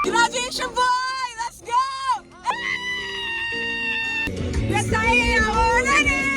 Graduation boy, let's go! Yes, I am.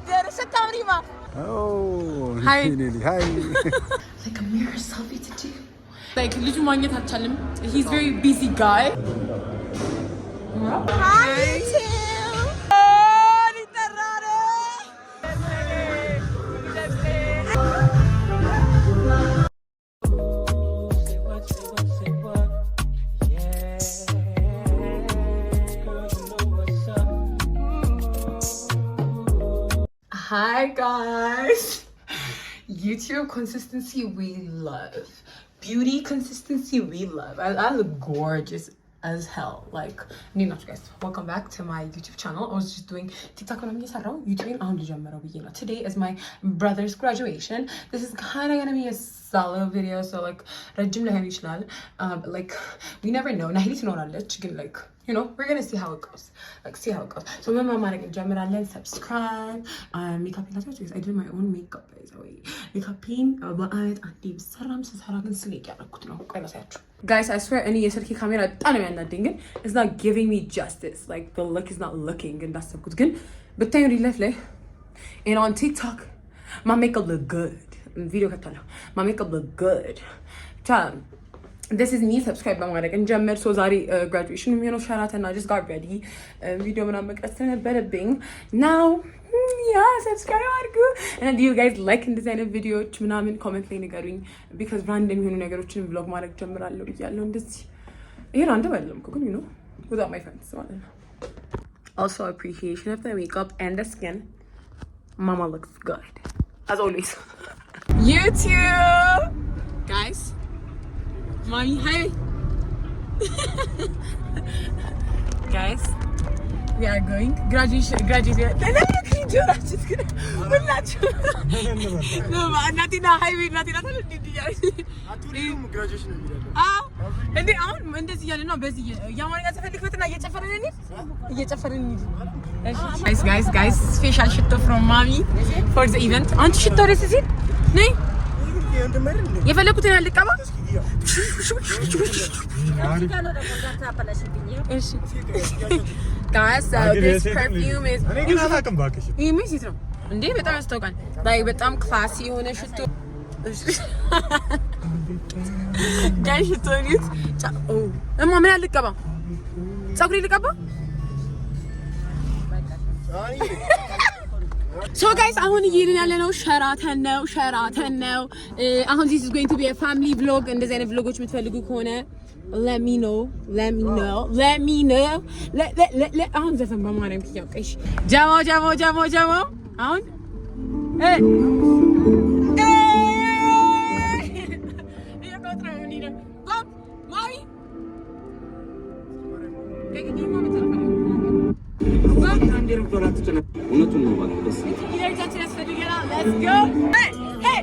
There's a Taurima. Oh, hi. Hi. Like a mirror selfie to do. Like, he's very busy guy. Hi, Hi guys! YouTube consistency we love. Beauty consistency we love. I look gorgeous as hell. Like, guys, welcome back to my YouTube channel. I was just doing TikTok when I'm YouTube. Today is my brother's graduation. This is kind of gonna be a solo video, so like like we never know. Like, you know, we're gonna see how it goes. So remember, subscribe. Makeup because I do my own makeup, by the way. Guys, I swear any camera it's not giving me justice. Like, the look is not looking and that's so good. But then real life, and on TikTok, my makeup look good. My makeup look good. This is me subscribe and Jammer so Zari graduation Sheraton. I just got ready. Video now. Yeah, subscribe and do you guys like in this kind of video comment because random vlog you know, without my friends. Also, appreciation of the makeup and the skin. Mama looks good as always. YouTube guys, mommy, hi. Guys, we are going graduation. No, nothing. Guys, special shit from mommy for the event. Aren't you shit? የፈለኩትን አልቀባ Guys, so this perfume is እንዴ በጣም ያስታውቃል። like በጣም ክላሲ የሆነ ሽቶ ጋይ ሽቶ ነው። እማ ምን አልቀባ? ፀጉሬ ልቀባ? So guys, አሁን እየሄድን ያለነው ሸራተን ነው። አሁን this is going to be a family vlog. እንደዚህ አይነት vlogoች የምትፈልጉ ከሆነ let me know. አሁን ዘፈን በማርያም ትያውቀሽ ጀሞ አሁን Let's go. Hey.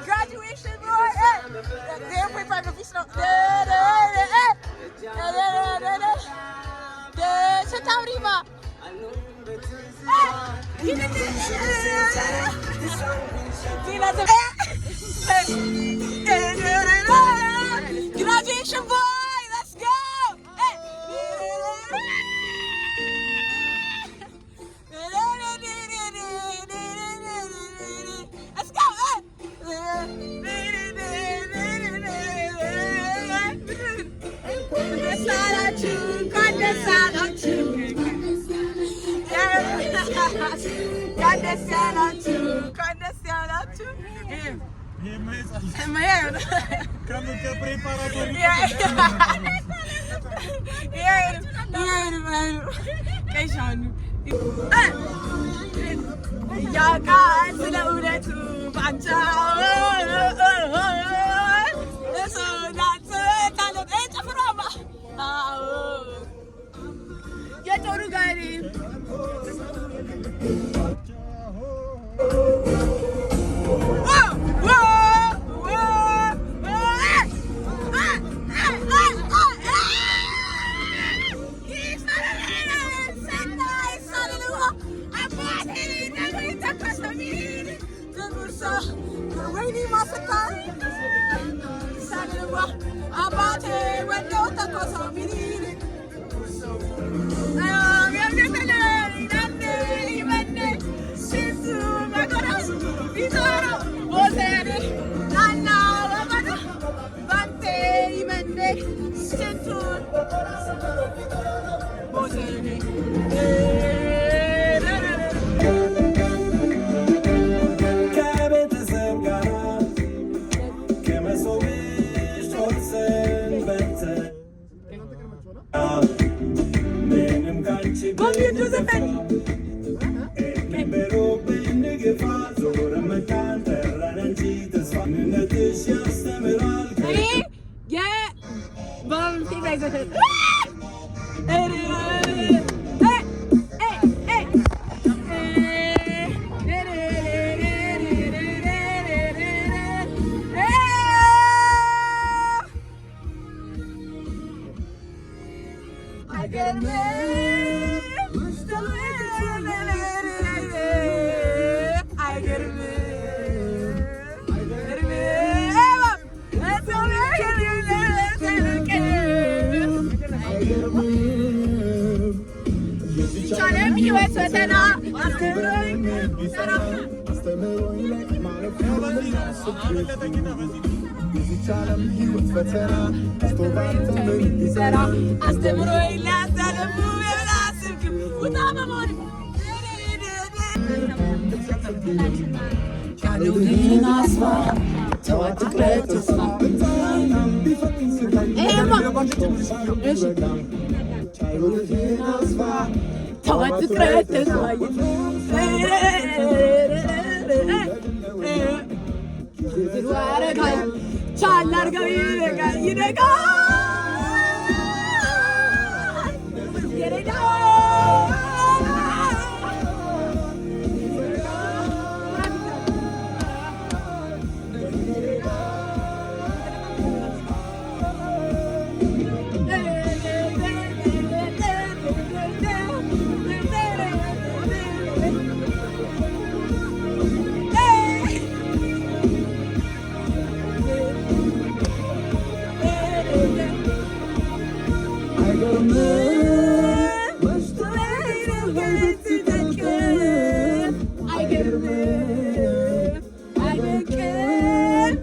Graduation boy, they're free private office now. Graduation boy, let's go. Let's go.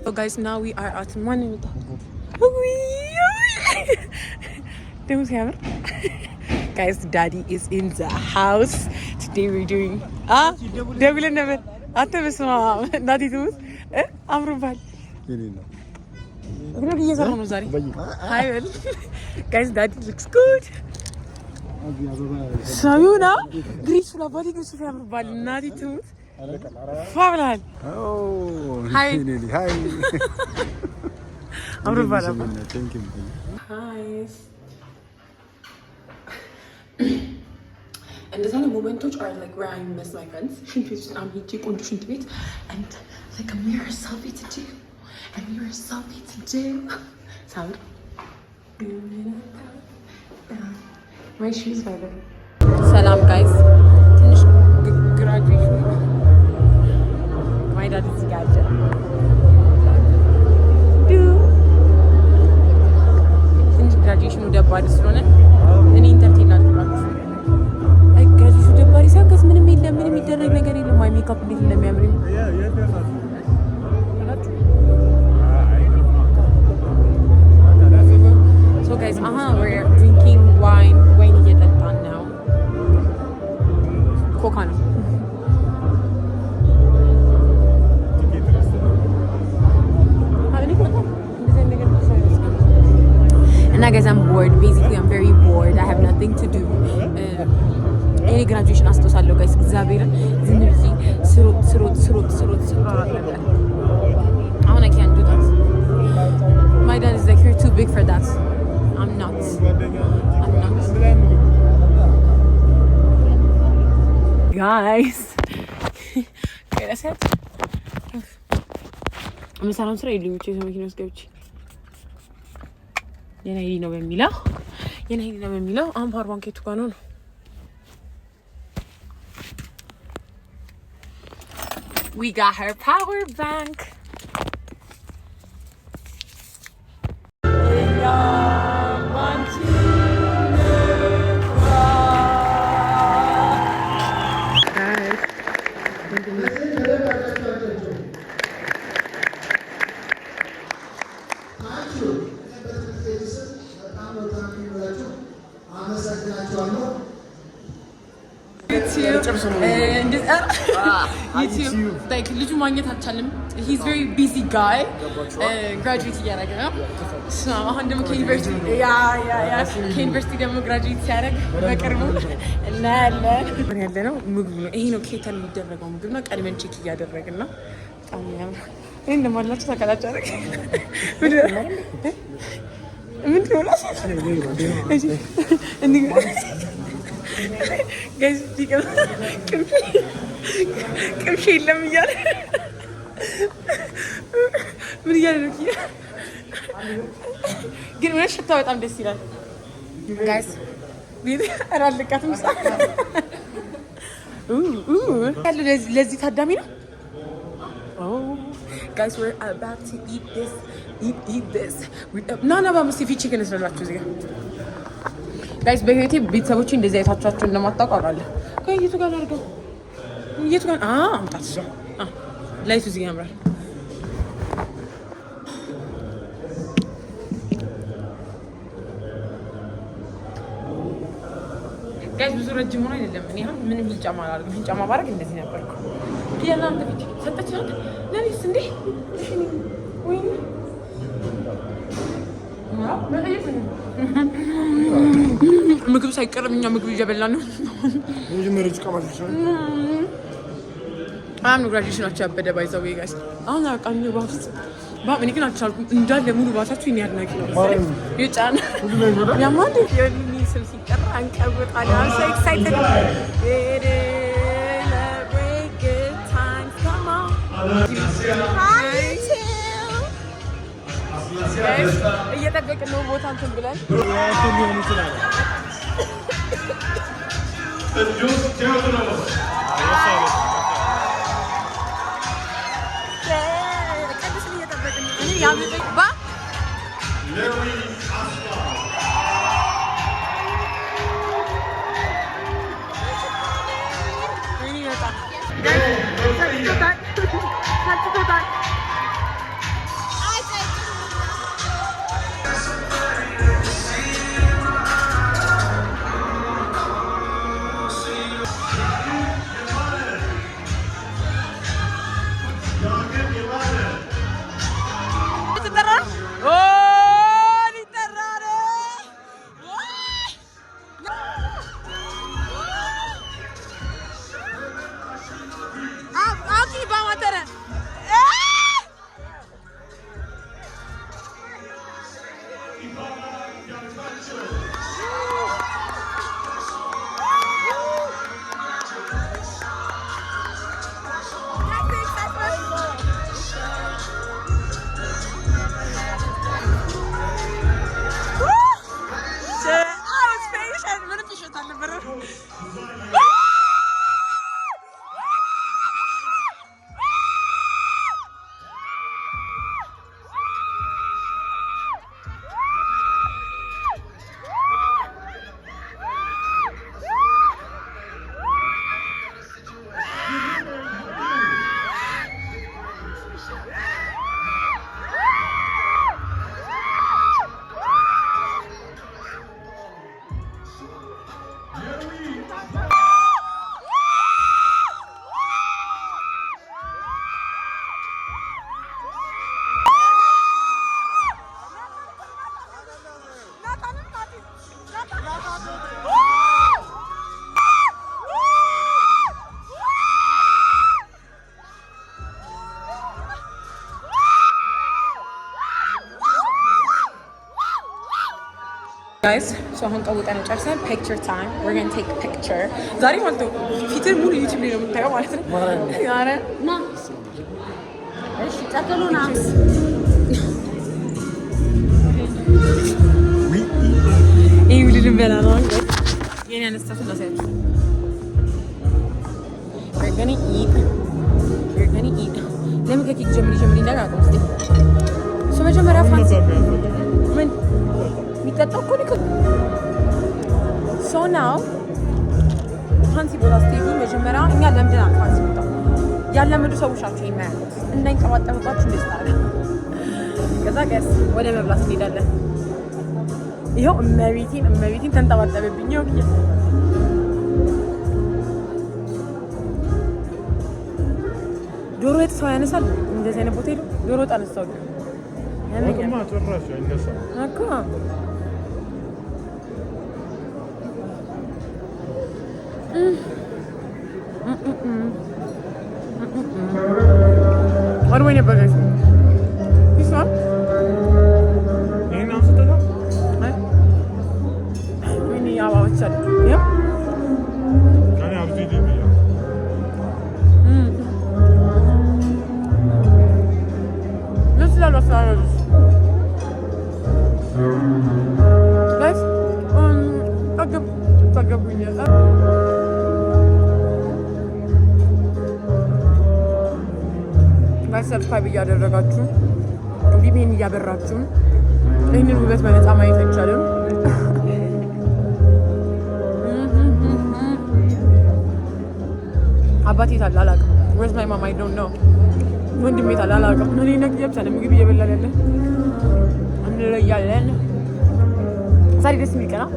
So guys, now we are at morning. Guys, daddy is in the house. Today we're doing devil never daddy tooth. Amrubal. Hi, guys, daddy looks good. So you know, graceful body goes to Amrubal, daddy tooth. Fabulous. Oh, hi. Hi. Thank you. Hi. And there's only moments are like where I miss my friends. I'm here and like a mirror selfie to do. A mirror selfie to do. Sound. My shoes by the way. Salam guys. Finish graduation. My dad is gadget. Finish graduation with the body ስለሆነ እኔ ኢንተርቴን አድርጋችሁ አይ graduation ደባሪ ሳንከስ ምንም የለም ምንም የሚደረግ ነገር የለም ማይ ሜካፕ እንዴት እንደሚያምር So guys, we're drinking wine እየጠጣን ነው ኮካ ነው And I guess I'm bored. Basically, I'm very bored. I have nothing to do. Any graduation አስተሳለሁ guys. እግዚአብሔር ዝም ብዬ ስሮጥ ነበር። አሁን I can't do that. My dad is like, you're too big for that. I'm not. Guys. Okay, that's it. ምሳሌም ስራ የለኝም ብቻ መኪና ውስጥ ገብቼ የናይዲ ነው በሚለው አሁን ፓወር ባንክ የቱ ጋር ነው? We got her power bank. YouTube like ልጁ ማግኘት አልቻለም። He's very busy guy. Graduate እያደረገ ነው። አሁን ደግሞ ከዩኒቨርሲቲ ደግሞ graduate ሲያደርግ በቅርቡ እናያለን። ያለ ነው ምግቡ ነው። ይሄ ነው ኬተር የሚደረገው ምግብ ነው። ቀድመን ቼክ እያደረግን ነው። በጣም ያምራል። ይሄን እንደማላችሁ ታውቃላችሁ አይደል? ምን ትሆናለሽ? ጋይስ ቅምሽ የለም እያለ ምን እያለ ነው? ግን ምን ሽታው በጣም ደስ ይላል ጋይስ። ቤት አራልቃትም ያለው ለዚህ ታዳሚ ነው። Guys, we're about to eat this. ናና በአምስት ፊት ቺክን ስለላችሁ እዚህ ጋር ጋይስ በህይወቴ ቤተሰቦቼ እንደዚህ አይታችኋቸው እንደማታውቁ አውቃለሁ። ከየቱ ጋር አድርገው የቱ ጋር አምጣት እሷ ላይቱ እዚህ ያምራል። ጋይስ ብዙ ረጅም ሆኖ አይደለም። እኔ አሁን ምንም ጫማ አላደርግም። ይሄን ጫማ ባደርግ እንደዚህ ነበርኩ። ያናንተ ፊት ሰጠች ነው ለኔስ እንዴ ወይ ምግብ ሳይቀርም እኛ ምግብ እየበላን ነው። አሁን ግራጁዌሽናቸው ያበደ ባይዘው ጋይስ። አሁን አቃኝ ባስ እኔ ግን አልቻልኩም። እንዳለ ሙሉ ባሳችሁ እኔ አድናቂ ነው ይጫና ያማንድ የኔ ስም ሲጠራ አንቀውጣለሁ። I'm so excited. Celebrate good times. Come on. Hi guys, እየጠበቅን ነው ቦታ እንትን ብለን ሊሆን ይችላል። ቅዱስን እየጠበቅን ነው። Guys, so አሁን ቀውጠን ጨርሰን picture time. We're gonna take a picture. ዛሬ ማለት ነው ፊትህ ሙሉ ዩቲዩብ ላይ ነው የምታየው ማለት ነው። ኧረ ና እሺ ተከሉና ይሄ ሁሉንም በላ ነው የኔ አነስታችሁ ላሳያችሁ። We're gonna eat. ለምን ከኬክ ጀምሪ እንዳጋጠው እስቲ ሶ መጀመሪያ ፋንሲ ምን የሚጠጣው እኮ ነው። ሶ ናው ፋንሲ ቦታ ስትሄዱ መጀመሪያ እኛ ለምደናል። ፋንሲ ቦታ ያለመዱ ሰዎች ናቸው የሚያዩት እንዳይንጠባጠብባችሁ እንደዚህ ታደርግ። ከዛ ገስ ወደ መብላት እንሄዳለን። ይኸው እመቤቴን ተንጠባጠበብኝ። ይኸው ዶሮ ወጥ ሰው ያነሳል። እንደዚህ አይነት ቦታ ሄዶ ዶሮ ወጥ አነሳው ያለኛ ተራሽ ያነሳው አካ What way never guys? This one? You know what to do? We need our chat. Yeah? Can I have the video? Let's let us know. Guys, tagab niya. ሰብስክራይብ እያደረጋችሁ ቪዲዮን እያበራችሁ ይህንን ውበት በነፃ ማየት አይቻልም። አባቴ ታላ አላውቅም። Where's my mom? I don't know. ወንድሜ ታላ አላውቅም። እኔ ነክ ጀብሰን ምግብ እየበላን ያለ እንለያለን። ዛሬ ደስ የሚል ቀን ነው።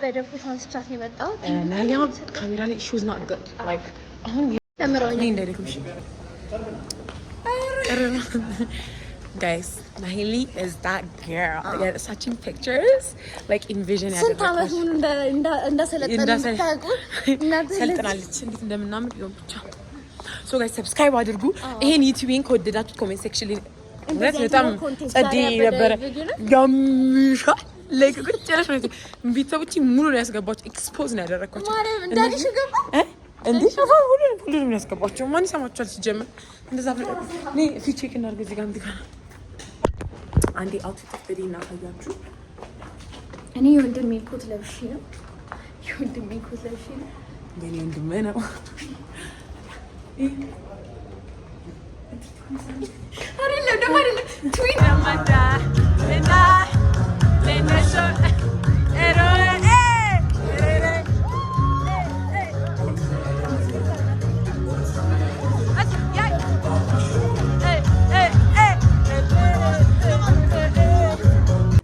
በደንብ ሳንስቻት ነው የመጣው እና ያው ካሜራ ላይ ሹዝ not good like አሁን ተምሮኝ እንደልኩሽ guys Nahili is that girl like such pictures like envision ያደረኩት ስንት ሙሉ እንዳሰለጠናለች እንዴት እንደምናምን ይሁን ብቻ so guys subscribe አድርጉ ይሄን ዩቲዩብን ከወደዳችሁ ኮሜንት ሴክሽን ላይ በጣም ጸዲ ነበር ያምሻል like good ጨረሽ ነው ቤተሰቦች ሙሉ ነው ያስገባቸው ኤክስፖዝ ነው ያደረኳቸው እንዳልሽ ገባ እንዴ ሻፋ ሁሉንም ያስገባቸው ማን ይሰማቸዋል ሲጀምር እንደዛ ነው ፊት ቼክ እናድርግ እዚህ ጋር እንዲካ አንዴ አውትፊት በዲ እናሳያችሁ እኔ ወንድሜ ኮት ለብሼ ነው የኔ ወንድሜ ነው አይደለም ደግሞ አይደለም ትዊት አማዳ እና ለነሱ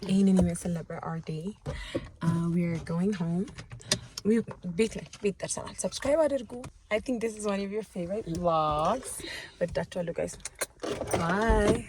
ይሄንን ይመስል ነበር our day. We're going home. ቤት ደርሰናል። ሰብስክራይብ አድርጉ። I think this is one of your favorite vlogs. ወዳችኋለሁ guys. Bye.